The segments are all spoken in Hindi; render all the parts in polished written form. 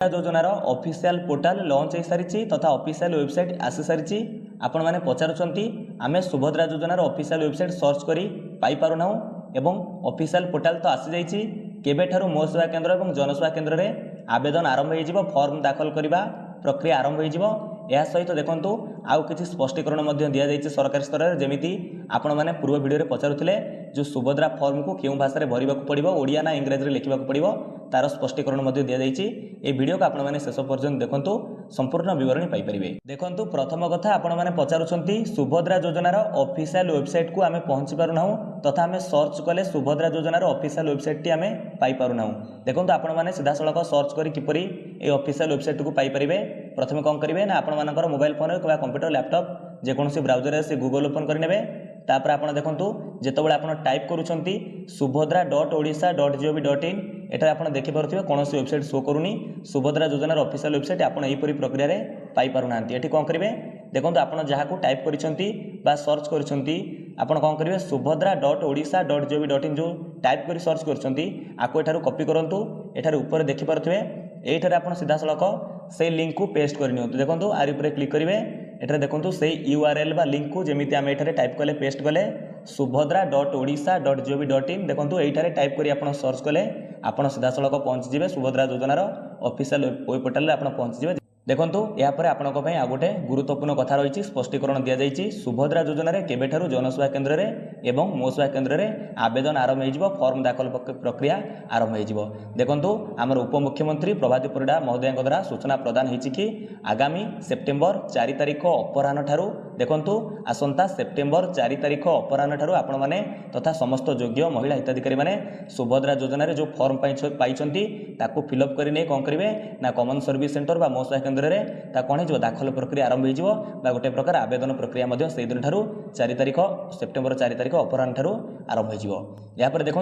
योजनार ऑफिशियल पोर्टाल लॉन्च हो सारी तथा ऑफिशियल वेबसाइट आसी सारी आपण मैंने पचारुंट आम सुभद्रा योजनार ऑफिशियल वेबसाइट सर्च करी पाई पारुना एवं ऑफिशियल पोर्टाल तो आसी जाइए केबेठारु मो सेवा केन्द्र और जनसेवा केन्द्र में आवेदन आरंभ हो फॉर्म दाखल करने प्रक्रिया आरंभ हो सहित देखो आउ कि स्पष्टीकरण दि जाइए सरकारी स्तर में जमी आपण मैंने पूर्व वीडियो पचारुले जो सुभद्रा फॉर्म को क्यों भाषा भरवा पड़ो ओडिया ना इंग्राजी में लिखा पड़ो तार स्पष्टीकरण दि जाइए ये वीडियो को आपण मैंने शेष पर्यंत देखो संपूर्ण विवरणी पाइपर। देखो प्रथम कथा आपण मैंने पचारुंट सुभद्रा योजनार ऑफिशियल वेबसाइट को आम पहुँची पारना तथा आम सर्च कले सुभद्रा योजनार ऑफिशियल वेबसाइट टी आम पाइपारुना। देखो आपण मैंने सीधा सड़क सर्च करी किपरि ए ऑफिशियल वेबसाइट को पाइपर। प्रथम कौन करेंगे ना आपण मानकर मोबाइल फोन कि कंप्यूटर लैपटॉप जेकोसी ब्राउजर से गूगल ओपन करेंगे तापर आप देखो जितेबाला आप टाइप करुँच subhadra.odisha.gov.in एटा आप देखिपे कौन वेबसाइट शो करूनी सुभद्रा योजनार ऑफिशियल वेबसाइट आप यहीपरी प्रक्रिया पाइपारूना। ये कौन करेंगे देखो आप जहाँ को टाइप कर सर्च कर कौन करेंगे subhadra.odisha.gov.in जो टाइप कर सर्च कर कॉपी करूँ एठार ऊपर देखिपे ये आप सीधा सड़क से लिंक को पेस्ट करनी देखो आर ऊपर क्लिक करेंगे एठार देखो से URL बा लिंक को जमी आम ये टाइप कले पेस्ट कले subhadra.odisha.gov.in देखो ये टाइप करी आप सर्च कले आप सीधा सड़क पहुँची जाए सुभद्रा योजनार ऑफिशियल वेब पोर्टाल आप पहुँची जाए। देखो यापर आपण आ गोटे गुरुत्वपूर्ण कथा रही स्पष्टीकरण दि जाइए सुभद्रा योजना केबेठारु जनसेवा केन्द्र एवं मो सेवा केन्द्र में आवेदन आरंभ हो फॉर्म दाखल प्रक्रिया आरंभ हो। देखो आमर उपमुख्यमंत्री प्रभाती परिड़ा महोदय द्वारा सूचना प्रदान होती कि आगामी सेप्टेम्बर 4 तारिख अपराह ठारू देखो आसंता सेप्टेम्बर 4 तारिख अपराह ठारू आपण मैंने तथा समस्त योग्य महिला हिताधिकारी मैंने सुभद्रा योजना जो फॉर्म पाई फिलअप करने कौन करेंगे ना कॉमन सर्विस सेंटर बा मो सेवा केन्द्र कौन हो दाखल प्रक्रिया आरंभ हो गोटे प्रकार आवेदन प्रक्रिया से दिन ठारू 4 तारिख सेप्टेम्बर 4 तारिख अपराह ठारू आरंभ हो। यापर देखो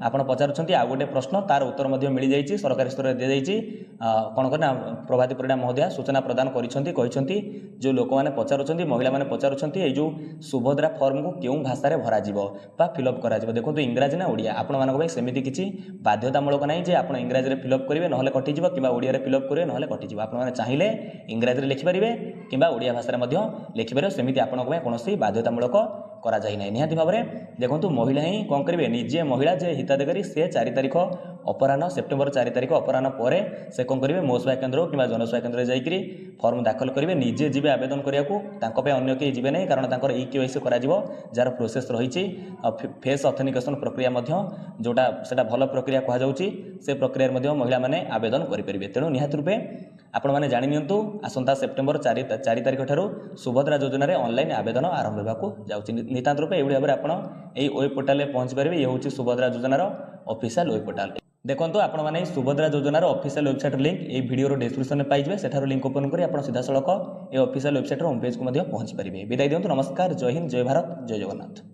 आपण पचारुंट आ गोटे प्रश्न तार उत्तर मिल जाइए सरकारी स्तर में दि जाइए कौन करना प्रभाती परिड़ा महोदय सूचना प्रदान करी जो लोक मैंने पचारुंट महिला मैंने पचारुंट ये जो सुभद्रा फॉर्म को क्यों भाषा भर फिलअप कर देखो इंग्राजी ना ओडिया आपण मानक सेमती किसी बाध्यतामूलक ना जे आप इंग्राजी में फिलअप करेंगे ना कटिज कि ओडिया फिलअप करेंगे ना कटिज आपने चाहिए इंग्राजी में लिखिपारे कि ओडिया भाषा लिखिपारे सेमती आपण कौन बाध्यतामूलक करा जाए ना निहाती भाव में देखो महिला ही कौन करेंगे निजे महिला जे हिताधिकारी से 4 तारिख अपराह सेप्टेम्बर 4 तारिख अपराह पर से कौन करेंगे मो सेवा केन्द्र कि जनसेवा केन्द्र जाकि फॉर्म दाखल करेंगे निजे जी आवेदन करने अन्य कहीं जी नहीं कारण KYC जार प्रोसेस रही फेस ऑथेंटिकेशन प्रक्रिया जोटा से भल प्रक्रिया कहुच्छी से प्रक्रिया महिला मैंने आवेदन करेंगे। तेणु निहाती रूपे आपण मैंने जाणी नियंतु आसंता सेप्टेम्बर 4 तारिख ठारू सुभद्रा योजना ऑनलाइन आवेदन आरंभ होगा नितांत रूपे ये भाव में यही वेब पोर्टाल पहुँची पारे। ये हूँ सुभद्रा योजनार ऑफिशियल वेब पोर्टाल। देखो आपण मैंने सुभद्रा योजनार ऑफिशियल वेबसाइट लिंक ये वीडियो डिस्क्रिप्शन में पाइबे सेठार लिंक ओपन कर आप सीधा सड़क ये ऑफिशियल वेबसाइट होम पेज को पहुँची पारे। विदाय दिंतु नमस्कार जय हिंद जय भारत जय जगन्नाथ।